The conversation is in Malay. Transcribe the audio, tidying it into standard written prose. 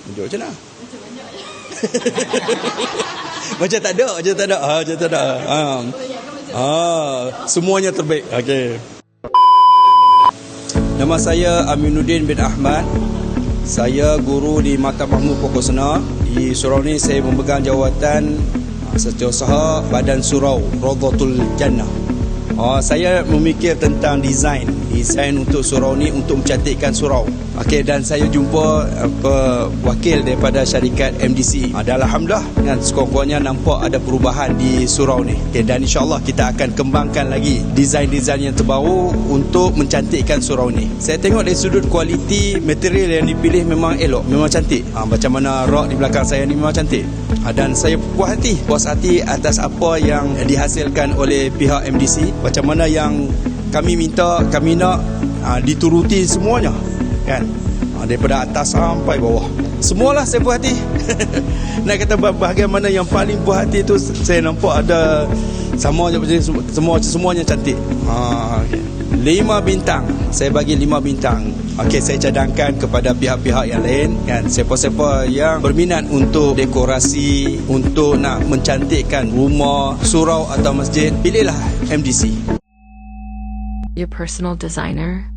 Macam mana? Macam tak ada. Semuanya terbaik. Okey. Nama saya Aminuddin bin Ahmad. Saya guru di Maktab Mahmud Pokok Di surau ni saya memegang jawatan Setiausaha Badan Surau Rawdatul Jannah. Saya memikir tentang desain untuk surau ni, untuk mencantikkan surau. Okey, dan saya jumpa wakil daripada syarikat MDC. Dan alhamdulillah kan, sekurang-kurangnya nampak ada perubahan di surau ni. Okey, dan insya-Allah kita akan kembangkan lagi desain-desain yang terbaru untuk mencantikkan surau ni. Saya tengok dari sudut kualiti material yang dipilih memang elok, memang cantik. Macam mana rock di belakang saya ni memang cantik. Dan saya puas hati atas apa yang dihasilkan oleh pihak MDC. Macam mana yang kami minta, kami nak dituruti semuanya kan, daripada atas sampai bawah, semualah saya puas hati. Nak kata bahagian mana yang paling puas hati tu, saya nampak ada semuanya cantik. Okay. 5 bintang, saya bagi 5 bintang. Okey, saya cadangkan kepada pihak-pihak yang lain kan, siapa-siapa yang berminat untuk dekorasi, untuk nak mencantikkan rumah, surau atau masjid, pilihlah MDC. Your personal designer.